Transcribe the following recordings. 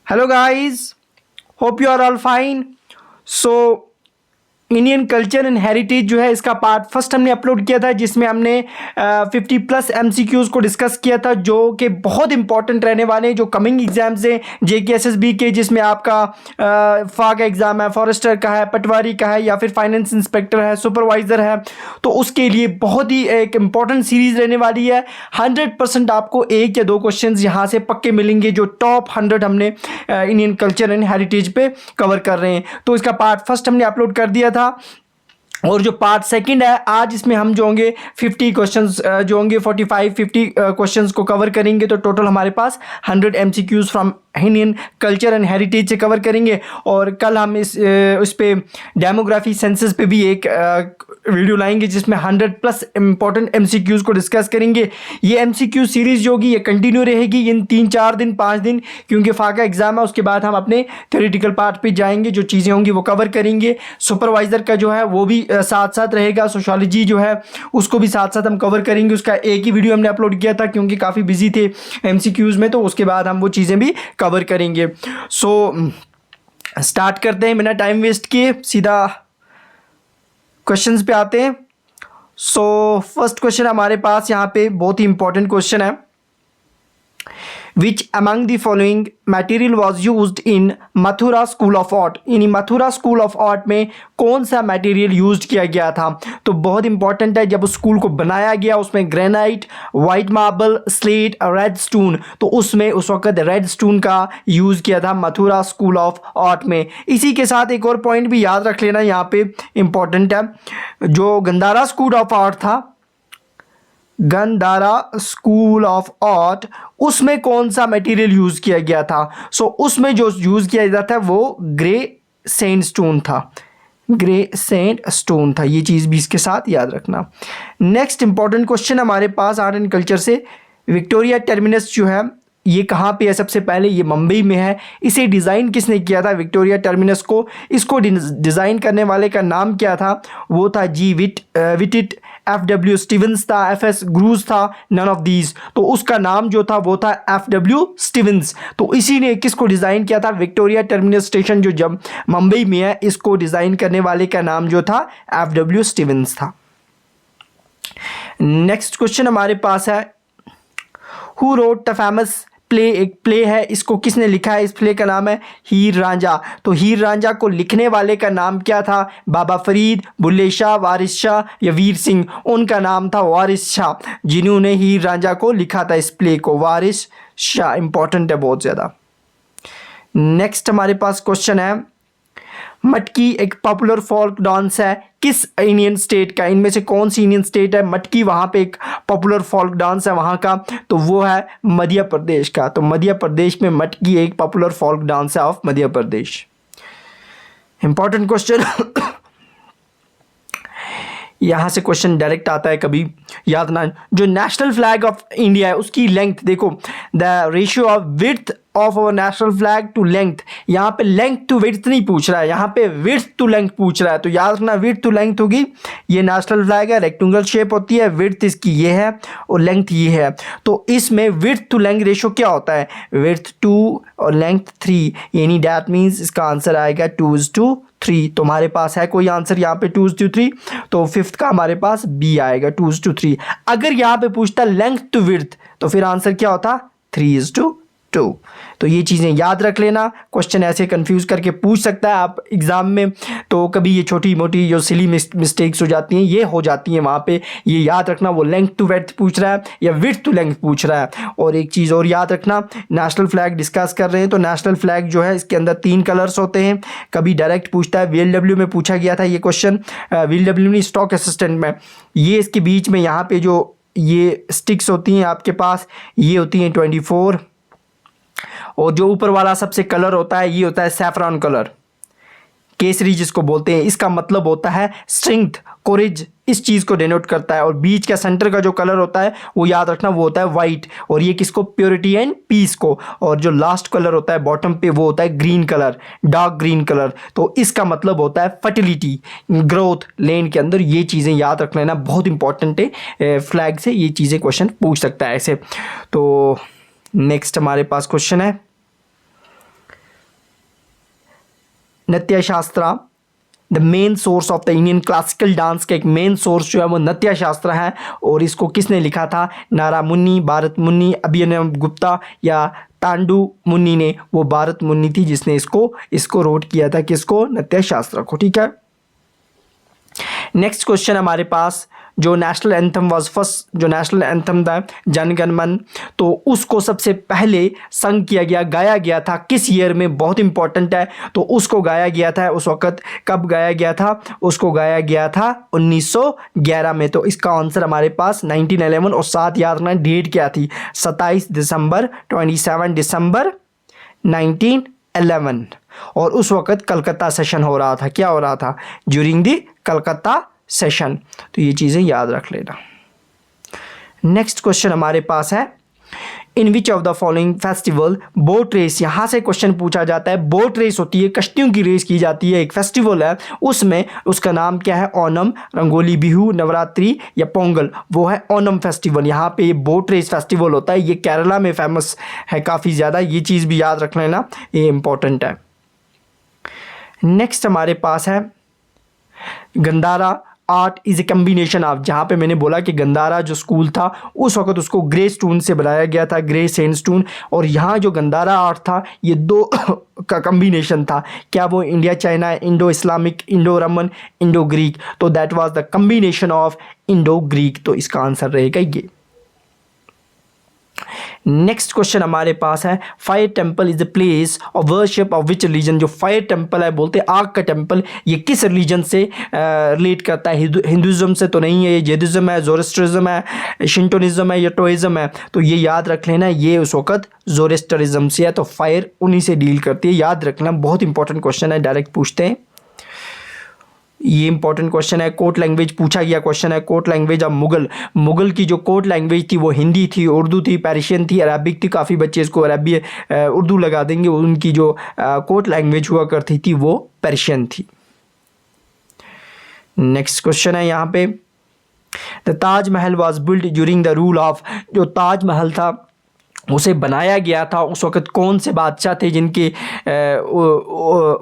Hello guys, hope you are all fine. So Indian culture and heritage जो है इसका part first हमने upload किया था, जिसमें हमने 50+ MCQs को डिस्कस किया था, जो कि बहुत इंपॉर्टेंट रहने वाले हैं, जो कमिंग एग्जाम्स हैं JKSSB के, जिसमें आपका फा का एग्ज़ाम है, फॉरेस्टर का है, पटवारी का है, या फिर फाइनेंस इंस्पेक्टर है, सुपरवाइज़र है। तो उसके लिए बहुत ही एक इम्पॉर्टेंट सीरीज़ रहने वाली है। 100% आपको एक या दो क्वेश्चन यहाँ से पक्के मिलेंगे, जो टॉप 100 हमने इंडियन कल्चर एंड हेरिटेज पे कवर कर रहे हैं। तो इसका पार्ट फर्स्ट हमने अपलोड कर दिया था, और जो पार्ट सेकंड है आज इसमें हम जो होंगे 50 क्वेश्चंस जो होंगे 45-50 क्वेश्चंस को कवर करेंगे। तो टोटल हमारे पास 100 MCQs from Indian culture and heritage से कवर करेंगे। और कल हम उस पर डेमोग्राफी सेंसस पे भी एक वीडियो लाएंगे, जिसमें 100+ इंपॉर्टेंट MCQs को डिस्कस करेंगे। ये MCQ सीरीज़ जो होगी ये कंटिन्यू रहेगी इन 3-4 दिन 5 दिन, क्योंकि फाका एग्ज़ाम है। उसके बाद हम अपने थ्योरेटिकल पार्ट पे जाएंगे, जो चीज़ें होंगी वो कवर करेंगे। सुपरवाइज़र का जो है वो भी साथ साथ रहेगा, सोशियोलॉजी जो है उसको भी साथ साथ हम कवर करेंगे। उसका एक ही वीडियो हमने अपलोड किया था, क्योंकि काफ़ी बिजी थे MCQs में, तो उसके बाद हम वो चीज़ें भी कवर करेंगे। सो स्टार्ट करते हैं बिना टाइम वेस्ट किए, सीधा क्वेश्चंस पे आते हैं। सो फर्स्ट क्वेश्चन हमारे पास यहाँ पे बहुत ही इंपॉर्टेंट क्वेश्चन है। Which among the following material was used in Mathura school of art? यानी मथुरा स्कूल ऑफ आर्ट में कौन सा मटेरियल यूज किया गया था? तो बहुत इंपॉर्टेंट है, जब उस स्कूल को बनाया गया उसमें granite, white marble, slate, red stone, तो उसमें उस वक्त रेड स्टोन का यूज़ किया था मथुरा स्कूल ऑफ आर्ट में। इसी के साथ एक और पॉइंट भी याद रख लेना यहाँ पे इंपॉर्टेंट है, जो गंधारा स्कूल ऑफ आर्ट था, गंधारा स्कूल ऑफ आर्ट, उसमें कौन सा मटेरियल यूज़ किया गया था? सो उसमें जो यूज़ किया जाता है वो ग्रे सैंडस्टोन था, ग्रे सैंडस्टोन था। ये चीज़ भी इसके साथ याद रखना। नेक्स्ट इंपॉर्टेंट क्वेश्चन हमारे पास आर्ट एंड कल्चर से, विक्टोरिया टर्मिनस जो है ये कहाँ पे है? सबसे पहले ये मुंबई में है। इसे डिज़ाइन किसने किया था विक्टोरिया टर्मिनस को? इसको डिज़ाइन करने वाले का नाम क्या था? वो था G. विटिट, F.W. स्टीवंस था, F.S. ग्रूज था, नन ऑफ दीज। तो उसका नाम जो था वो था F.W. स्टीवंस। तो इसी ने किसको डिज़ाइन किया था? विक्टोरिया टर्मिनस स्टेशन जो जब मुंबई में है, इसको डिज़ाइन करने वाले का नाम जो था F.W. स्टीवंस था। नेक्स्ट क्वेश्चन हमारे पास है, who wrote the famous play? एक प्ले है, इसको किसने लिखा है? इस प्ले का नाम है हीर रांझा। तो हीर रांझा को लिखने वाले का नाम क्या था? बाबा फरीद, बुल्ले शाह, वारिस शाह या वीर सिंह? उनका नाम था वारिस शाह, जिन्होंने हीर रांझा को लिखा था इस प्ले को, वारिस शाह। इंपॉर्टेंट है बहुत ज़्यादा। नेक्स्ट हमारे पास क्वेश्चन है, मटकी एक पॉपुलर फोल्क डांस है, किस इंडियन स्टेट का? इनमें से कौन सी इंडियन स्टेट है मटकी वहाँ पे एक पॉपुलर फोल्क डांस है वहाँ का? तो वो है मध्य प्रदेश का। तो मध्य प्रदेश में मटकी एक पॉपुलर फोल्क डांस है of Madhya Pradesh. Important question यहाँ से क्वेश्चन डायरेक्ट आता है, कभी याद ना। जो नेशनल फ्लैग ऑफ इंडिया है उसकी लेंथ देखो, the ratio of width of our national flag to length. यहाँ पे लेंथ टू विड्थ नहीं पूछ रहा है, यहाँ पे विड्थ टू लेंथ पूछ रहा है। तो याद रखना विड्थ टू लेंथ होगी। ये नेशनल फ्लैग है, रेक्टेंगुलर शेप होती है, विड्थ इसकी ये है और लेंथ ये है। तो इसमें विड्थ टू लेंथ रेशियो क्या होता है? विड्थ 2 और लेंथ 3, यानी डैट मीन्स इसका आंसर आएगा 2:3। तो हमारे पास है कोई आंसर यहाँ पे 2:3, तो फिफ्थ का हमारे पास बी आएगा 2:3। अगर यहाँ पे पूछता लेंथ टू विड्थ तो फिर आंसर क्या होता? 3:2। तो ये चीज़ें याद रख लेना, क्वेश्चन ऐसे कंफ्यूज करके पूछ सकता है आप एग्ज़ाम में। तो कभी ये छोटी मोटी जो सिली मिस्टेक्स हो जाती हैं ये हो जाती हैं वहाँ पे, ये याद रखना वो लेंथ टू विड्थ पूछ रहा है या विड्थ टू लेंथ पूछ रहा है। और एक चीज़ और याद रखना, नेशनल फ्लैग डिस्कस कर रहे हैं तो नेशनल फ्लैग जो है इसके अंदर 3 कलर्स होते हैं। कभी डायरेक्ट पूछता है, VLW में पूछा गया था ये क्वेश्चन, VLW नहीं स्टॉक असिस्टेंट में। ये इसके बीच में यहाँ पे जो ये स्टिक्स होती हैं आपके पास, ये होती हैं 24, और जो ऊपर वाला सबसे कलर होता है ये होता है सैफरॉन कलर, केसरी जिसको बोलते हैं। इसका मतलब होता है स्ट्रेंथ, कोरेज, इस चीज़ को डिनोट करता है। और बीच का सेंटर का जो कलर होता है वो याद रखना वो होता है वाइट, और ये किसको? प्योरिटी एंड पीस को। और जो लास्ट कलर होता है बॉटम पे वो होता है green colour, dark green colour. तो इसका मतलब होता है फर्टिलिटी, ग्रोथ लैंड के अंदर। ये चीज़ें याद रख लेना, बहुत इंपॉर्टेंट है। फ्लैग से ये चीज़ें क्वेश्चन पूछ सकता है ऐसे। तो नेक्स्ट हमारे पास क्वेश्चन है, नृत्य शास्त्र। The main source of the Indian classical dance का एक मेन सोर्स जो है वो नृत्य शास्त्र है, और इसको किसने लिखा था? नारा मुन्नी, भारत मुन्नी, अभिनव गुप्ता या तांडु मुन्नी ने? वो भारत मुन्नी थी जिसने इसको रोट किया था, किसको? नृत्य शास्त्र को। ठीक है, नेक्स्ट क्वेश्चन हमारे पास, जो नेशनल एंथम वाज फर्स्ट, जो नेशनल एंथम था जन गण मन, तो उसको सबसे पहले संग किया गया, गाया गया था किस ईयर में? बहुत इंपॉर्टेंट है। तो उसको गाया गया था उस वक्त, कब गाया गया था? उसको गाया गया था 1911 में। तो इसका आंसर हमारे पास 1911, और साथ याद रखना डेट क्या थी? 27 दिसंबर 1911, और उस वक्त कलकत्ता सेशन हो रहा था। क्या हो रहा था? During the Calcutta session. तो ये चीज़ें याद रख लेना। नेक्स्ट क्वेश्चन हमारे पास है, in which of the following festival boat race, यहाँ से क्वेश्चन पूछा जाता है। बोट रेस होती है, कश्तियों की रेस की जाती है, एक फेस्टिवल है, उसमें उसका नाम क्या है? ओनम, रंगोली बिहू, नवरात्रि या पोंगल? वो है ओनम फेस्टिवल। यहाँ पे बोट रेस फेस्टिवल होता है, ये केरला में फेमस है काफ़ी ज़्यादा, ये चीज़ भी याद रख लेना, ये इंपॉर्टेंट है। नेक्स्ट हमारे पास है Gandhara art is a combination of, जहाँ पे मैंने बोला कि गंधारा जो स्कूल था उस वक्त उसको ग्रे स्टोन से बनाया गया था, ग्रे सैंडस्टोन, और यहाँ जो गंधारा आर्ट था ये दो का कम्बिनेशन था। क्या वो? India China, Indo Islamic, Indo Roman, Indo Greek. तो that was the combination of Indo Greek. तो इसका आंसर रहेगा ये। नेक्स्ट क्वेश्चन हमारे पास है, fire temple is the place of worship of which religion? जो फायर टेम्पल है, बोलते हैं आग का टेम्पल, ये किस रिलीजन से रिलेट करता है? हिंदुज़म से तो नहीं है, ये जैनिज्म है, ज़ोरेस्ट्रिज्म है, शिंटोनिज्म है या टोइज्म है? तो ये याद रख लेना, ये उस वक्त ज़ोरेस्ट्रिज्म से है, तो फायर उन्हीं से डील करती है, याद रखना। बहुत इंपॉर्टेंट क्वेश्चन है, डायरेक्ट पूछते हैं। ये इंपॉर्टेंट क्वेश्चन है, कोर्ट लैंग्वेज पूछा गया क्वेश्चन है। कोर्ट लैंग्वेज ऑफ मुगल की जो कोर्ट लैंग्वेज थी वो हिंदी थी, उर्दू थी, पेर्शियन थी, अरबिक थी। काफ़ी बच्चे इसको अरबी उर्दू लगा देंगे। उनकी जो कोर्ट लैंग्वेज हुआ करती थी वो पेर्शियन थी। नेक्स्ट क्वेश्चन है यहाँ पे, the Taj Mahal was build during the rule of, जो ताजमहल था उसे बनाया गया था उस वक़्त कौन से बादशाह थे जिनके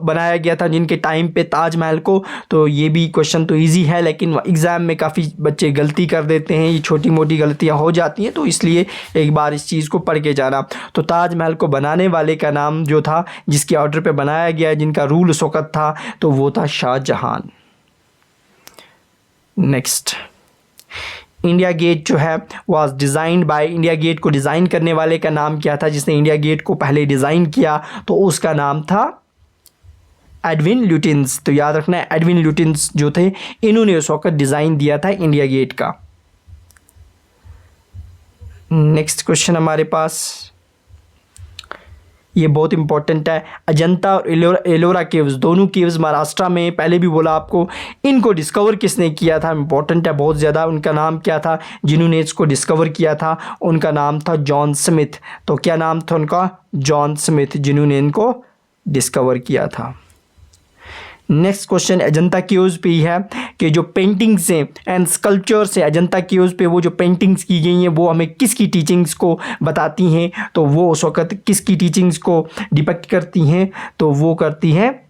बनाया गया था, जिनके टाइम पे ताजमहल को? तो ये भी क्वेश्चन तो इजी है, लेकिन एग्ज़ाम में काफ़ी बच्चे गलती कर देते हैं, ये छोटी मोटी गलतियां हो जाती हैं, तो इसलिए एक बार इस चीज़ को पढ़ के जाना। तो ताजमहल को बनाने वाले का नाम जो था, जिसके ऑर्डर पे बनाया गया, जिनका रूल उस वक़्त था, तो वो था शाहजहां। नेक्स्ट, इंडिया गेट जो है was designed by, India Gate को डिज़ाइन करने वाले का नाम क्या था? जिसने इंडिया गेट को पहले डिज़ाइन किया तो उसका नाम था एडविन ल्यूटिन्स। तो याद रखना है, एडविन ल्यूटिन्स जो थे इन्होंने उस वक्त डिज़ाइन दिया था इंडिया गेट का। नेक्स्ट क्वेश्चन हमारे पास, ये बहुत इंपॉर्टेंट है, अजंता और एलोरा केव्स, दोनों केव्स महाराष्ट्र में, पहले भी बोला आपको, इनको डिस्कवर किसने किया था? इंपॉर्टेंट है बहुत ज़्यादा। उनका नाम क्या था जिन्होंने इसको डिस्कवर किया था? उनका नाम था जॉन स्मिथ। तो क्या नाम था उनका? जॉन स्मिथ, जिन्होंने इनको डिस्कवर किया था। नेक्स्ट क्वेश्चन अजंता केव्स पे ही है कि जो पेंटिंग्स हैं एंड स्कल्पचर्स हैं अजंता केव्स पे, वो जो पेंटिंग्स की गई हैं वो हमें किसकी टीचिंग्स को बताती हैं? तो वो उस वक्त किसकी टीचिंग्स को डिपेक्ट करती हैं? तो वो करती हैं,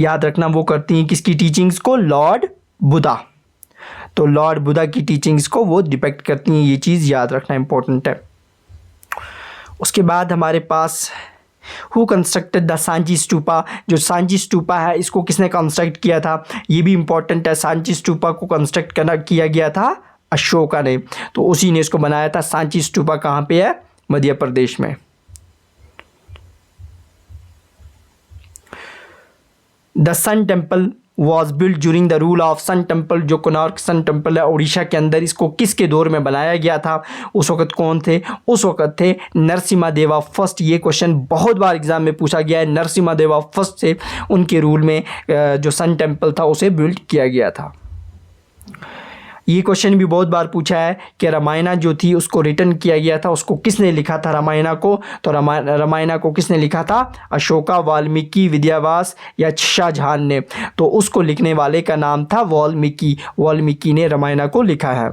याद रखना, वो करती हैं किसकी टीचिंग्स को? लॉर्ड बुद्धा। तो लॉर्ड बुद्धा की टीचिंग्स को वो डिपेक्ट करती हैं, ये चीज़ याद रखना इंपॉर्टेंट है। उसके बाद हमारे पास who constructed the Sanchi stupa, जो सांची स्तूपा है इसको किसने कंस्ट्रक्ट किया था? ये भी इंपॉर्टेंट है। सांची स्तूपा को कंस्ट्रक्ट किया गया था अशोका ने, तो उसी ने इसको बनाया था। सांची स्तूपा कहाँ पे है? मध्य प्रदेश में। The sun temple was build during the rule of, sun temple जो कोणार्क सन टेम्पल है उड़ीसा के अंदर, इसको किसके दौर में बनाया गया था? उस वक्त कौन थे? उस वक्त थे नरसिम्हा देवा फर्स्ट। ये क्वेश्चन बहुत बार एग्जाम में पूछा गया है। नरसिम्हा देवा फर्स्ट से उनके रूल में जो सन टेम्पल था उसे बिल्ड किया गया था। ये क्वेश्चन भी बहुत बार पूछा है कि रामायण जो थी उसको रिटर्न किया गया था, उसको किसने लिखा था रामायण को? तो रामायण को किसने लिखा था? अशोका, वाल्मीकि, विद्यावास या शाहजहां ने? तो उसको लिखने वाले का नाम था वाल्मीकि। वाल्मीकि ने रामायण को लिखा है।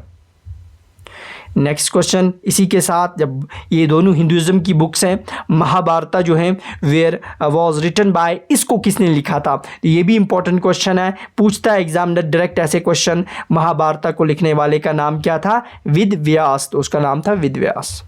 नेक्स्ट क्वेश्चन, इसी के साथ जब ये दोनों हिंदुइज्म की बुक्स हैं, महाभारत जो है वेयर वॉज रिटन बाय, इसको किसने लिखा था? तो ये भी इंपॉर्टेंट क्वेश्चन है, पूछता है एग्जामिनर डायरेक्ट ऐसे क्वेश्चन। महाभारत को लिखने वाले का नाम क्या था? वेद व्यास, तो उसका नाम था वेद व्यास।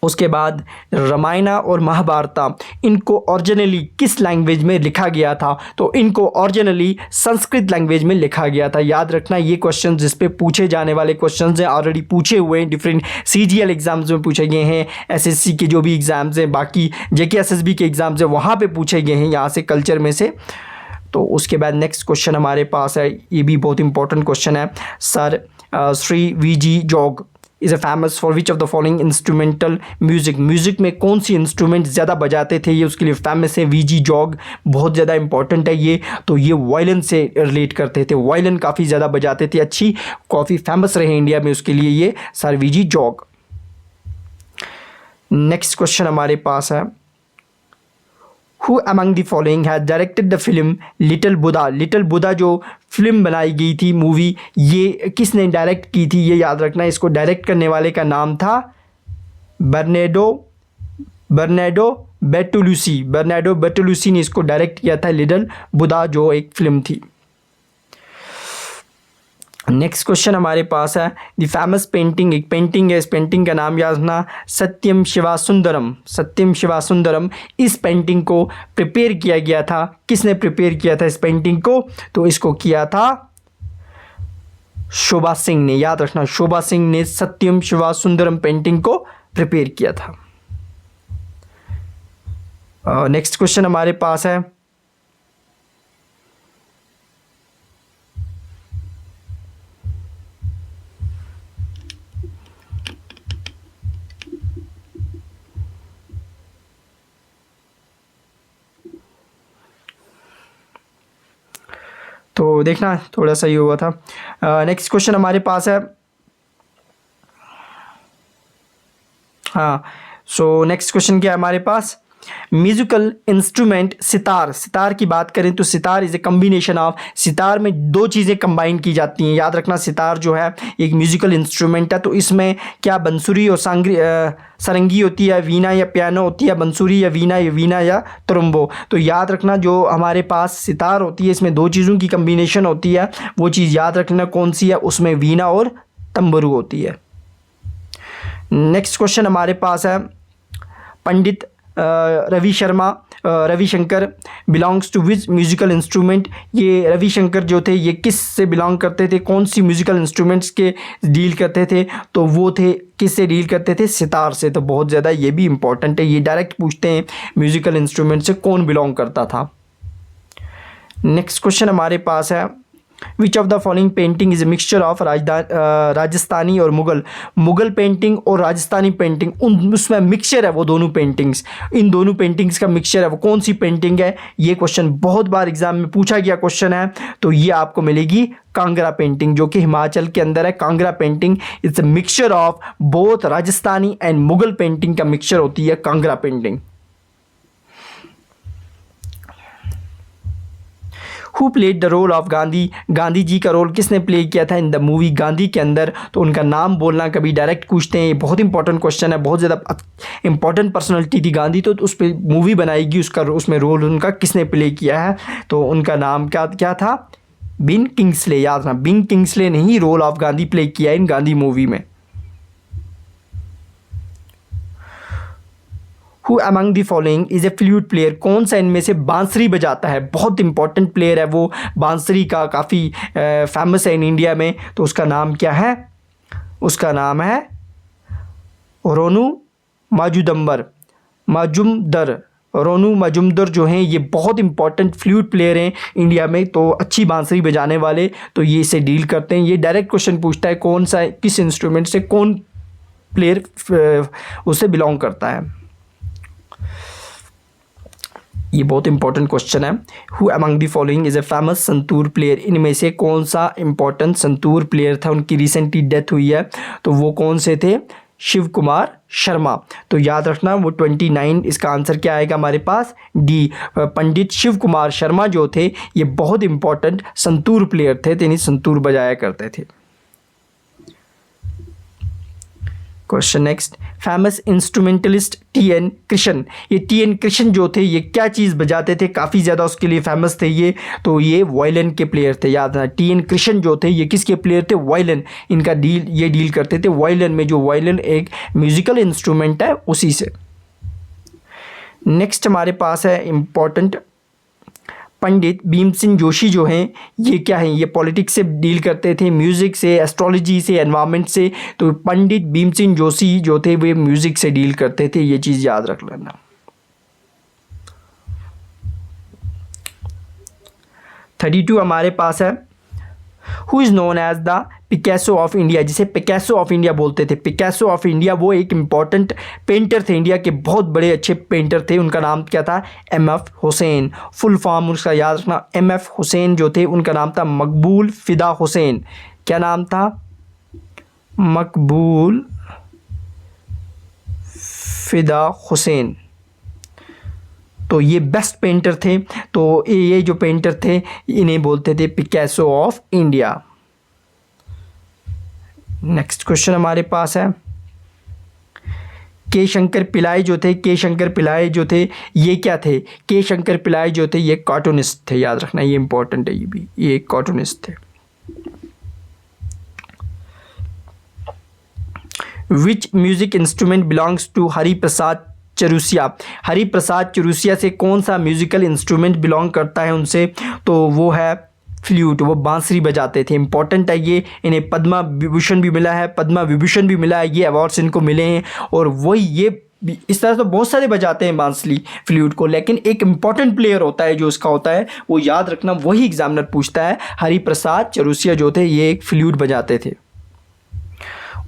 उसके बाद रामायण और महाभारत, इनको ओरिजिनली किस लैंग्वेज में लिखा गया था? तो इनको ओरिजिनली संस्कृत लैंग्वेज में लिखा गया था। याद रखना ये क्वेश्चन जिस पे पूछे जाने वाले क्वेश्चन हैं, ऑलरेडी पूछे हुए हैं, डिफरेंट CGL एग्जाम्स में पूछे गए हैं, SSC के जो भी एग्ज़ाम्स हैं, बाकी JK SSB के एग्ज़ाम्स हैं वहाँ पर पूछे गए हैं, यहाँ से कल्चर में से। तो उसके बाद नेक्स्ट क्वेश्चन हमारे पास है, ये भी बहुत इंपॉर्टेंट क्वेश्चन है। Sir Shri VG jog is a famous for which of the following instrumental music, music में कौन सी इंस्ट्रूमेंट ज़्यादा बजाते थे, ये उसके लिए फेमस है। VG जॉग बहुत ज़्यादा इंपॉर्टेंट है ये, तो ये वायलिन से रिलेट करते थे, वायलिन काफ़ी ज़्यादा बजाते थे, अच्छी काफ़ी फेमस रहे इंडिया में उसके लिए ये sir VG jog. Next question हमारे पास है, Who among the following has directed the film little Buddha? Little Buddha जो फिल्म बनाई गई थी, मूवी, ये किसने डायरेक्ट की थी? ये याद रखना, इसको डायरेक्ट करने वाले का नाम था बर्नार्डो बेर्टोलुसी ने इसको डायरेक्ट किया था, लिटिल बुद्धा जो एक फिल्म थी। नेक्स्ट क्वेश्चन हमारे पास है, द फेमस पेंटिंग, एक पेंटिंग है, इस पेंटिंग का नाम याद रखना, सत्यम शिवा सुंदरम। इस पेंटिंग को प्रिपेयर किया गया था, किसने प्रिपेयर किया था इस पेंटिंग को? तो इसको किया था शोभा सिंह ने। याद रखना, शोभा सिंह ने सत्यम शिवा सुंदरम पेंटिंग को प्रिपेयर किया था। नेक्स्ट क्वेश्चन हमारे पास है, तो देखना थोड़ा सा ही हुआ था। नेक्स्ट क्वेश्चन हमारे पास है, हाँ, सो नेक्स्ट क्वेश्चन क्या है हमारे पास? म्यूजिकल इंस्ट्रूमेंट सितार की बात करें तो sitar is a combination of, sitar में दो चीज़ें कंबाइन की जाती हैं। याद रखना, सितार जो है एक म्यूजिकल इंस्ट्रूमेंट है, तो इसमें क्या बंसुरी और सारंगी होती है, वीणा या पियानो होती है, बंसुरी या वीणा या तुरुम्बो। तो याद रखना, जो हमारे पास सितार होती है इसमें दो चीज़ों की कम्बिनेशन होती है, वो चीज़ याद रखना कौन सी है, उसमें वीणा और तंबरू होती है। नेक्स्ट क्वेश्चन हमारे पास है, Pandit Ravi Shankar belongs to which musical instrument? ये रविशंकर जो थे ये किस से बिलोंग करते थे, कौन सी म्यूजिकल इंस्ट्रूमेंट्स के डील करते थे? तो वो थे, किस से डील करते थे? सितार से। तो बहुत ज़्यादा ये भी इंपॉर्टेंट है, ये डायरेक्ट पूछते हैं म्यूजिकल इंस्ट्रूमेंट से कौन बिलोंग करता था। नेक्स्ट क्वेश्चन हमारे पास है, विच of the following painting is a mixture of Rajasthani और मुगल पेंटिंग और राजस्थानी पेंटिंग, उसमें मिक्सचर है वो दोनों पेंटिंग्स, इन दोनों पेंटिंग्स का मिक्सचर है, वो कौन सी पेंटिंग है? ये क्वेश्चन बहुत बार एग्जाम में पूछा गया क्वेश्चन है, तो ये आपको मिलेगी कांगड़ा पेंटिंग, जो कि हिमाचल के अंदर है। Kangra painting it's a mixture of both Rajasthani and Mughal painting का मिक्सचर होती है Kangra painting. Who played the role of Gandhi? Gandhi ji का रोल किसने प्ले किया था इन द मूवी गांधी के अंदर? तो उनका नाम बोलना कभी डायरेक्ट पूछते हैं, ये बहुत इंपॉर्टेंट क्वेश्चन है, बहुत ज़्यादा इंपॉर्टेंट पर्सनैलिटी थी गांधी, तो उस पर मूवी बनाएगी, उसमें रोल उनका किसने प्ले किया है? तो उनका नाम क्या था? बिन किंग्सले। याद रखना, बिन किंग्सले ने ही रोल ऑफ गांधी प्ले किया इन गांधी मूवी में। Who among the following is a flute player? कौन सा इनमें से बांसुरी बजाता है? बहुत इंपॉर्टेंट प्लेयर है वो, बांसुरी का काफ़ी फेमस है इन इंडिया में, तो उसका नाम क्या है? उसका नाम है रोनू मजुमदर जो हैं, ये बहुत इंपॉर्टेंट फ्लूट प्लेयर हैं इंडिया में, तो अच्छी बांसुरी बजाने वाले, तो ये इसे डील करते हैं। ये डायरेक्ट क्वेश्चन पूछता है कौन सा, किस इंस्ट्रूमेंट से कौन प्लेयर उसे बिलोंग करता है। ये बहुत इंपॉर्टेंट क्वेश्चन है। Who among the following is a famous santoor player? इनमें से कौन सा इंपॉर्टेंट संतूर प्लेयर था? उनकी रिसेंटली डेथ हुई है, तो वो कौन से थे? शिव कुमार शर्मा। तो याद रखना वो 29, इसका आंसर क्या आएगा हमारे पास? डी, पंडित शिव कुमार शर्मा जो थे ये बहुत इंपॉर्टेंट संतूर प्लेयर थे, यानी संतूर बजाया करते थे। Question next, famous instrumentalist TN. Krishna, ये टी.एन. कृष्ण जो थे ये क्या चीज़ बजाते थे, काफ़ी ज़्यादा उसके लिए फेमस थे ये, तो ये वायलिन के प्लेयर थे। याद रखना टी.एन. कृष्ण जो थे ये किसके प्लेयर थे, वायलिन। इनका डील करते थे वायलिन में, जो वायलिन एक म्यूजिकल इंस्ट्रूमेंट है उसी से। नेक्स्ट हमारे पास है इम्पोर्टेंट, पंडित भीमसेन जोशी जो हैं ये क्या हैं, ये पॉलिटिक्स से डील करते थे, म्यूज़िक से, एस्ट्रोलॉजी से, एनवायरनमेंट से। तो पंडित भीमसेन जोशी जो थे वे म्यूज़िक से डील करते थे, ये चीज़ याद रख लेना। 32 हमारे पास है, who is known as the Picasso of India, जिसे पिकासो ऑफ इंडिया बोलते थे। पिकासो ऑफ इंडिया वो एक इम्पॉर्टेंट पेंटर थे, इंडिया के बहुत बड़े अच्छे पेंटर थे। उनका नाम क्या था, एम.एफ. हुसैन। फुल फॉर्म उसका याद रखना, एम.एफ. हुसैन जो थे उनका नाम था मकबूल फ़िदा हुसैन। क्या नाम था, मकबूल फ़िदा हुसैन। तो ये बेस्ट पेंटर थे, तो ये जो पेंटर थे इन्हें बोलते थे Picasso of India. Next question हमारे पास है, के शंकर पिल्लाई जो थे, के शंकर पिल्लाई जो थे ये क्या थे, के शंकर पिल्लाई जो थे ये कार्टूनिस्ट थे। याद रखना ये इंपॉर्टेंट है, ये भी ये कार्टूनिस्ट थे। Which music instrument belongs to Hariprasad Chaurasia, Hariprasad Chaurasia से कौन सा म्यूजिकल इंस्ट्रूमेंट बिलोंग करता है उनसे, तो वो है फ्लूट, वो बांसुरी बजाते थे। इंपॉर्टेंट है ये, इन्हें पद्मा विभूषण भी मिला है, पद्मा विभूषण भी मिला है, ये अवार्ड्स इनको मिले हैं। और वही ये इस तरह तो बहुत सारे बजाते हैं बांसुरी फ्लूट को, लेकिन एक इंपॉर्टेंट प्लेयर होता है जो उसका होता है वो याद रखना, वही एग्जामिनर पूछता है। हरिप्रसाद चौरसिया जो थे ये एक फ्लूट बजाते थे।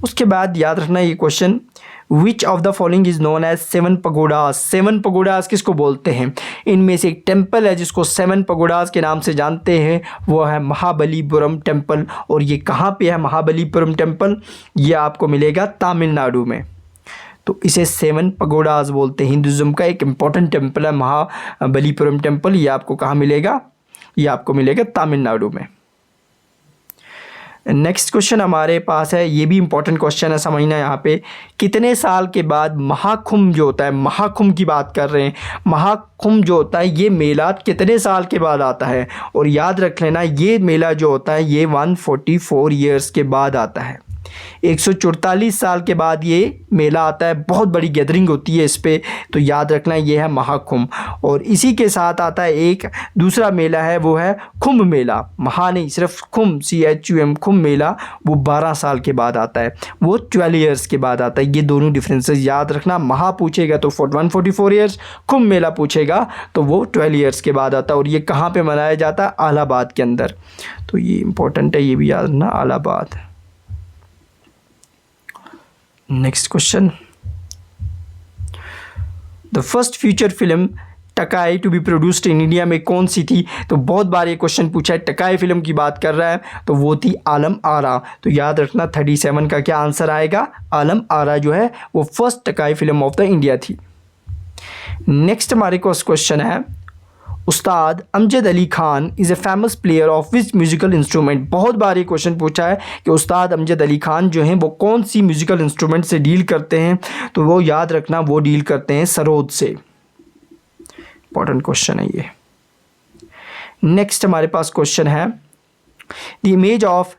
उसके बाद याद रखना ये question, which of the following is known as seven pagodas, seven pagodas किसको बोलते हैं, इनमें से एक टेम्पल है जिसको सेवन पगोडास के नाम से जानते हैं, वो है महाबलीपुरम टेम्पल। और ये कहाँ पे है महाबलीपुरम टेम्पल, ये आपको मिलेगा तमिलनाडु में। तो इसे सेवन पगोडास बोलते हैं। हिंदुज़म का एक इम्पॉर्टेंट टेम्पल है महाबलीपुरम टेम्पल, ये आपको कहाँ मिलेगा, ये आपको मिलेगा तमिलनाडु में। नेक्स्ट क्वेश्चन हमारे पास है, ये भी इंपॉर्टेंट क्वेश्चन है, समझना यहाँ पे, कितने साल के बाद महाकुंभ जो होता है, महाकुंभ की बात कर रहे हैं, महाकुंभ जो होता है ये मेला कितने साल के बाद आता है। और याद रख लेना ये मेला जो होता है ये 144 ईयर्स के बाद आता है, 144 साल के बाद ये मेला आता है। बहुत बड़ी गैदरिंग होती है इस पे, तो याद रखना ये है महाकुंभ। और इसी के साथ आता है एक दूसरा मेला है, वो है कुंभ मेला, महा नहीं सिर्फ कुंभ, CHUM कुंभ मेला, वो 12 साल के बाद आता है, वो 12 ईयर्स के बाद आता है। ये दोनों डिफरेंसेस याद रखना, महा पूछेगा तो 144 ईयर्स, कुंभ मेला पूछेगा तो वो 12 ईयर्स के बाद आता है। और ये कहाँ पे मनाया जाता है, इलाहाबाद के अंदर। तो ये इंपॉर्टेंट है, ये भी याद रखना, Allahabad. Next question, the first feature film talkie to be produced in India में कौन सी थी। तो बहुत बार ये क्वेश्चन पूछा है, टकाई फिल्म की बात कर रहा है, तो वो थी आलम आरा। तो याद रखना 37 का क्या आंसर आएगा, आलम आरा जो है वो first talkie film of the India थी। नेक्स्ट हमारे पास क्वेश्चन है, Ustad Amjad Ali Khan is a famous player of which musical instrument. बहुत बार ये क्वेश्चन पूछा है कि उस्ताद अमजद अली खान जो हैं वो कौन सी म्यूज़िकल इंस्ट्रूमेंट से डील करते हैं, तो वो याद रखना वो डील करते हैं सरोद से। इंपॉर्टेंट क्वेश्चन है ये। नेक्स्ट हमारे पास क्वेश्चन है, the image of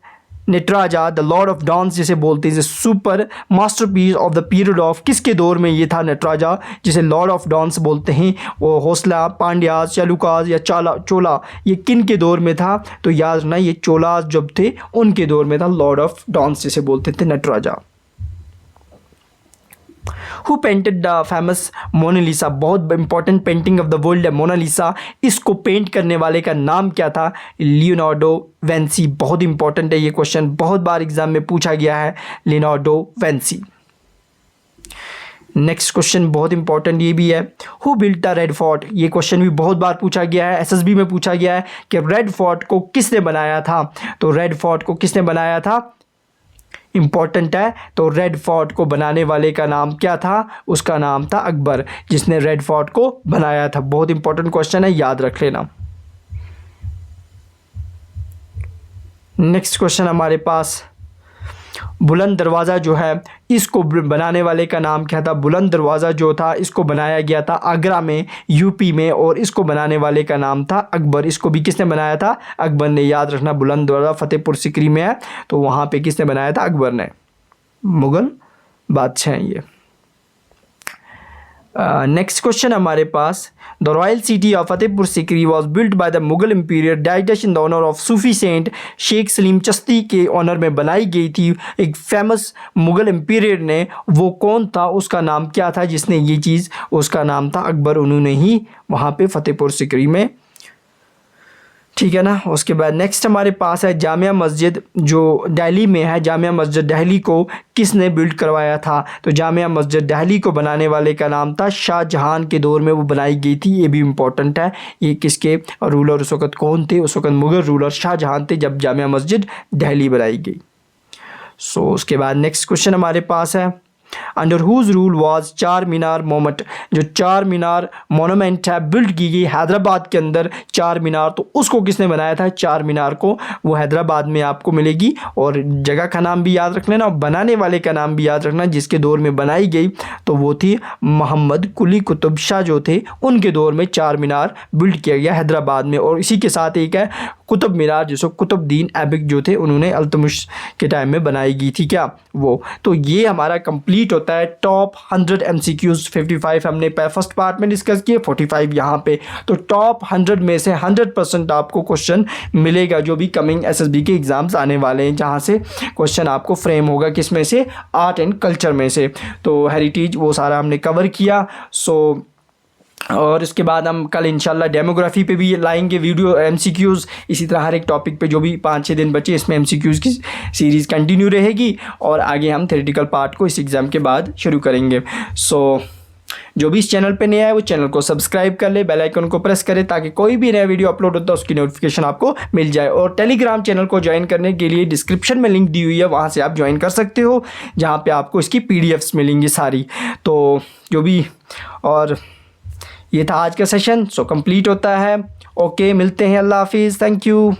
Nataraja the Lord of dance जिसे बोलते हैं, super masterpiece of the period of, किसके दौर में ये था नटराजा जिसे लॉर्ड ऑफ डांस बोलते हैं, वो होसला, पांड्यास, चालुकास या चोला, ये किन के दौर में था। तो याद रखना ये चोलास जब थे उनके दौर में था लॉर्ड ऑफ डांस जिसे बोलते थे Nataraja. Who painted the famous Mona Lisa, बहुत important painting of the world है मोनालिसा, इसको पेंट करने वाले का नाम क्या था, लियोनार्डो विंसी। बहुत इंपॉर्टेंट है ये क्वेश्चन, बहुत बार एग्जाम में पूछा गया है, लियोनार्डो विंसी। नेक्स्ट क्वेश्चन बहुत इंपॉर्टेंट ये भी है, who built the red fort, ये क्वेश्चन भी बहुत बार पूछा गया है, SSB में पूछा गया है कि रेड फोर्ट को किसने बनाया था। तो रेड फोर्ट को किसने बनाया था, इंपॉर्टेंट है। तो रेड फोर्ट को बनाने वाले का नाम क्या था, उसका नाम था अकबर, जिसने रेड फोर्ट को बनाया था। बहुत इंपॉर्टेंट क्वेश्चन है, याद रख लेना। नेक्स्ट क्वेश्चन हमारे पास, बुलंद दरवाज़ा जो है इसको बनाने वाले का नाम क्या था? बुलंद दरवाज़ा जो था इसको बनाया गया था आगरा में, यूपी में, और इसको बनाने वाले का नाम था अकबर। इसको भी किसने बनाया था? अकबर ने। याद रखना, बुलंद दरवाज़ा फतेहपुर सिकरी में है, तो वहाँ पे किसने बनाया था? अकबर ने। मुग़ल बादशाह हैं ये। नेक्स्ट क्वेश्चन हमारे पास, the royal city of Fatehpur Sikri was built by the Mughal emperor डायटेश in the honour of Sufi saint Sheikh Salim Chishti के ऑनर में बनाई गई थी। एक फेमस मुगल इम्पीरियर ने, वो कौन था, उसका नाम क्या था जिसने ये चीज़, उसका नाम था अकबर। उन्होंने ही वहाँ पे फतेहपुर सिकरी में, ठीक है ना। उसके बाद नेक्स्ट हमारे पास है जामिया मस्जिद जो दिल्ली में है। जामिया मस्जिद दिल्ली को किसने बिल्ड करवाया था? तो जामिया मस्जिद दिल्ली को बनाने वाले का नाम था शाहजहां के दौर में वो बनाई गई थी। ये भी इम्पोर्टेंट है। ये किसके रूलर उस वक़्त कौन थे? उस वक़्त मुग़ल रूलर शाहजहां थे जब जामिया मस्जिद दिल्ली बनाई गई। सो उसके बाद नेक्स्ट क्वेश्चन हमारे पास है, अंडर हुज रूल वाज चार मीनार मोमेंट, जो चार मीनार मोनूमेंट है बिल्ड की गई हैदराबाद के अंदर चार मीनार, तो उसको किसने बनाया था? चार मीनार को वो हैदराबाद में आपको मिलेगी। और जगह का नाम भी याद रख लेना और बनाने वाले का नाम भी याद रखना जिसके दौर में बनाई गई, तो वो थी मोहम्मद कुली कुतुब शाह जो थे, उनके दौर में चार मीनार बिल्ड किया गया हैदराबाद में। और इसी के साथ एक है कुतुब मीनार जिसको कुतुबुद्दीन ऐबक जो थे उन्होंने अल्तमिश के टाइम में बनाई गई थी, क्या वो। तो ये हमारा कंप्लीट होता है टॉप 100 MCQs। 55 हमने फर्स्ट पार्ट में डिस्कस किए, 45 यहाँ पे। तो टॉप 100 में से 100% आपको क्वेश्चन मिलेगा जो भी कमिंग SSB के एग्ज़ाम्स आने वाले हैं, जहाँ से क्वेश्चन आपको फ्रेम होगा किस में से? आर्ट एंड कल्चर में से। तो हेरिटेज वो सारा हमने कवर किया। सो और इसके बाद हम कल इंशाल्लाह डेमोग्राफी पे भी लाएंगे वीडियो MCQs। इसी तरह हर एक टॉपिक पे जो भी 5-6 दिन बचे इसमें MCQs की सीरीज़ कंटिन्यू रहेगी और आगे हम थ्योरेटिकल पार्ट को इस एग्ज़ाम के बाद शुरू करेंगे। सो जो भी इस चैनल पे नया है वो चैनल को सब्सक्राइब कर ले, बेल आइकन को प्रेस करें ताकि कोई भी नया वीडियो अपलोड होता है उसकी नोटिफिकेशन आपको मिल जाए। और टेलीग्राम चैनल को ज्वाइन करने के लिए डिस्क्रिप्शन में लिंक दी हुई है, वहाँ से आप ज्वाइन कर सकते हो, जहाँ पे आपको इसकी PDFs मिलेंगी सारी। तो जो भी, और ये था आज का सेशन। सो कंप्लीट होता है। ओके, मिलते हैं। अल्लाह हाफिज़। Thank you.